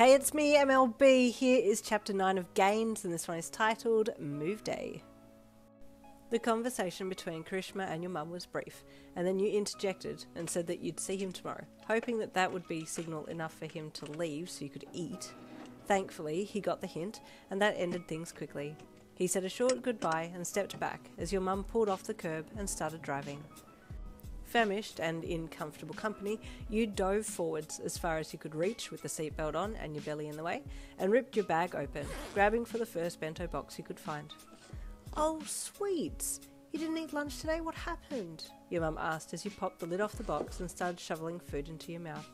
Hey, it's me, MLB. Here is Chapter 9 of Gains, and this one is titled Move Day. The conversation between Kirishima and your mum was brief, and then you interjected and said that you'd see him tomorrow, hoping that that would be signal enough for him to leave so you could eat. Thankfully, he got the hint, and that ended things quickly. He said a short goodbye and stepped back as your mum pulled off the curb and started driving. Famished and in comfortable company, you dove forwards as far as you could reach with the seatbelt on and your belly in the way, and ripped your bag open, grabbing for the first bento box you could find. "Oh, sweets! You didn't eat lunch today? What happened?" your mum asked as you popped the lid off the box and started shoveling food into your mouth.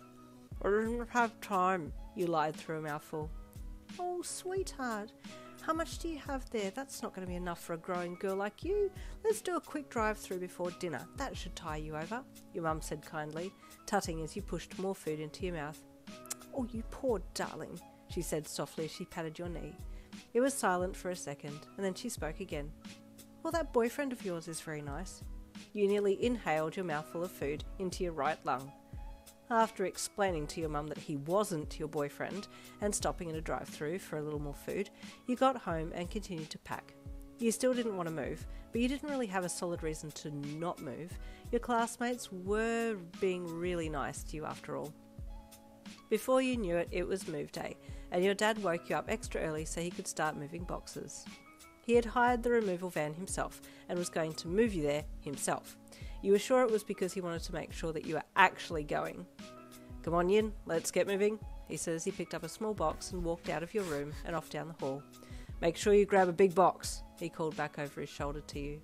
"I didn't have time," you lied through a mouthful. "Oh, sweetheart, how much do you have there? That's not going to be enough for a growing girl like you. Let's do a quick drive-through before dinner. That should tie you over," your mum said kindly, tutting as you pushed more food into your mouth. "Oh, you poor darling," she said softly as she patted your knee. It was silent for a second, and then she spoke again. "Well, that boyfriend of yours is very nice." You nearly inhaled your mouthful of food into your right lung. After explaining to your mum that he wasn't your boyfriend and stopping at a drive-through for a little more food, you got home and continued to pack. You still didn't want to move, but you didn't really have a solid reason to not move. Your classmates were being really nice to you after all. Before you knew it, it was move day, and your dad woke you up extra early so he could start moving boxes. He had hired the removal van himself and was going to move you there himself. You were sure it was because he wanted to make sure that you were actually going. "Come on, Yin, let's get moving," he said as he picked up a small box and walked out of your room and off down the hall. "Make sure you grab a big box," he called back over his shoulder to you.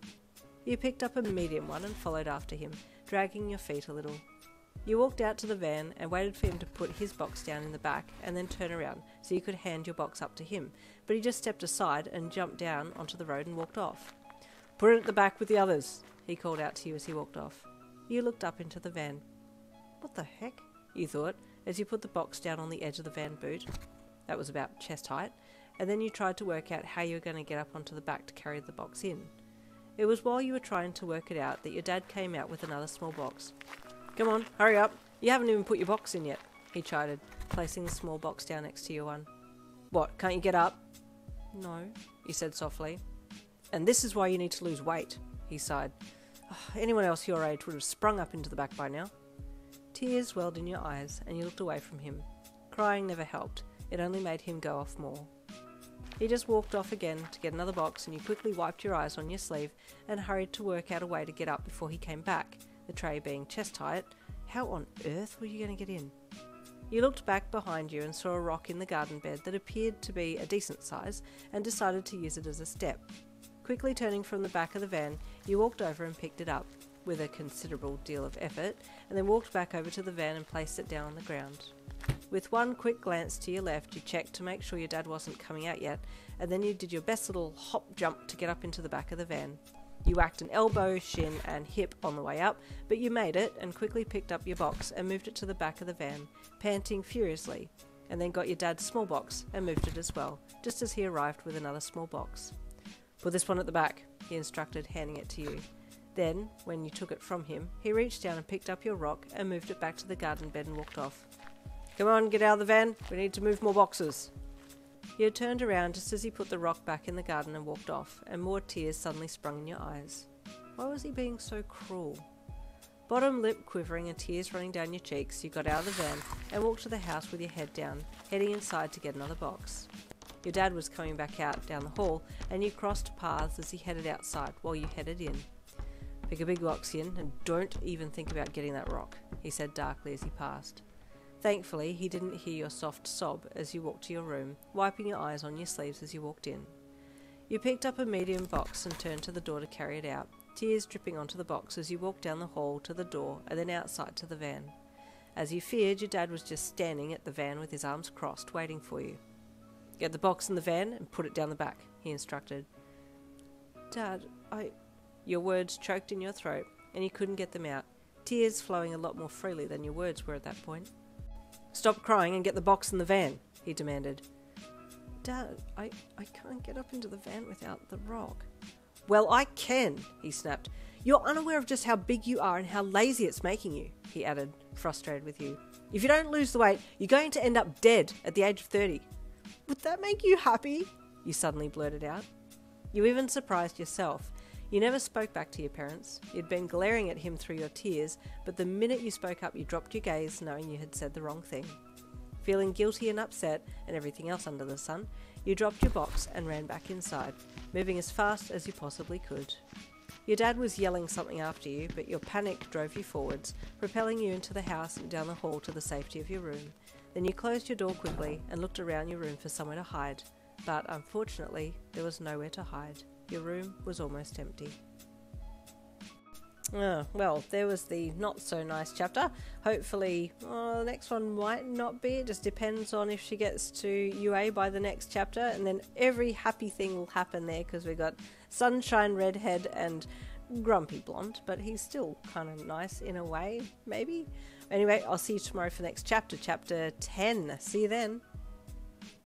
You picked up a medium one and followed after him, dragging your feet a little. You walked out to the van and waited for him to put his box down in the back and then turn around so you could hand your box up to him, but he just stepped aside and jumped down onto the road and walked off. "Put it at the back with the others," he called out to you as he walked off. You looked up into the van. "What the heck?" you thought as you put the box down on the edge of the van boot. That was about chest height, and then you tried to work out how you were going to get up onto the back to carry the box in. It was while you were trying to work it out that your dad came out with another small box. "Come on, hurry up. You haven't even put your box in yet," he chided, placing the small box down next to your one. "What, can't you get up?" "No," you said softly. "And this is why you need to lose weight," he sighed. "Anyone else your age would have sprung up into the back by now." Tears welled in your eyes and you looked away from him. Crying never helped. It only made him go off more. He just walked off again to get another box and you quickly wiped your eyes on your sleeve and hurried to work out a way to get up before he came back, the tray being chest height. How on earth were you going to get in? You looked back behind you and saw a rock in the garden bed that appeared to be a decent size and decided to use it as a step. Quickly turning from the back of the van, you walked over and picked it up, with a considerable deal of effort, and then walked back over to the van and placed it down on the ground. With one quick glance to your left, you checked to make sure your dad wasn't coming out yet, and then you did your best little hop jump to get up into the back of the van. You whacked an elbow, shin and hip on the way up, but you made it and quickly picked up your box and moved it to the back of the van, panting furiously, and then got your dad's small box and moved it as well, just as he arrived with another small box. "Put this one at the back," he instructed, handing it to you. Then, when you took it from him, he reached down and picked up your rock and moved it back to the garden bed and walked off. "Come on, get out of the van. We need to move more boxes." You had turned around just as he put the rock back in the garden and walked off, and more tears suddenly sprung in your eyes. Why was he being so cruel? Bottom lip quivering and tears running down your cheeks, you got out of the van and walked to the house with your head down, heading inside to get another box. Your dad was coming back out down the hall, and you crossed paths as he headed outside while you headed in. "Pick a big box in, and don't even think about getting that rock," he said darkly as he passed. Thankfully, he didn't hear your soft sob as you walked to your room, wiping your eyes on your sleeves as you walked in. You picked up a medium box and turned to the door to carry it out, tears dripping onto the box as you walked down the hall to the door and then outside to the van. As you feared, your dad was just standing at the van with his arms crossed, waiting for you. "Get the box in the van and put it down the back," he instructed. "Dad, Your words choked in your throat, and you couldn't get them out, tears flowing a lot more freely than your words were at that point. "Stop crying and get the box in the van," he demanded. "Dad, I can't get up into the van without the rock." "Well, I can," he snapped. "You're unaware of just how big you are and how lazy it's making you," he added, frustrated with you. If you don't lose the weight, you're going to end up dead at the age of 30. Would that make you happy? You suddenly blurted out. You even surprised yourself. You never spoke back to your parents. You'd been glaring at him through your tears, but the minute you spoke up, you dropped your gaze, knowing you had said the wrong thing. Feeling guilty and upset, and everything else under the sun, you dropped your box and ran back inside, moving as fast as you possibly could. Your dad was yelling something after you, but your panic drove you forwards, propelling you into the house and down the hall to the safety of your room. Then you closed your door quickly and looked around your room for somewhere to hide. But unfortunately, there was nowhere to hide. Your room was almost empty. Oh, well, there was the not so nice chapter. Hopefully, the next one might not be. It just depends on if she gets to UA by the next chapter, and then every happy thing will happen there, because we got Sunshine Redhead and Grumpy Blonde, but he's still kind of nice in a way, maybe. Anyway, I'll see you tomorrow for the next chapter, chapter 10. See you then.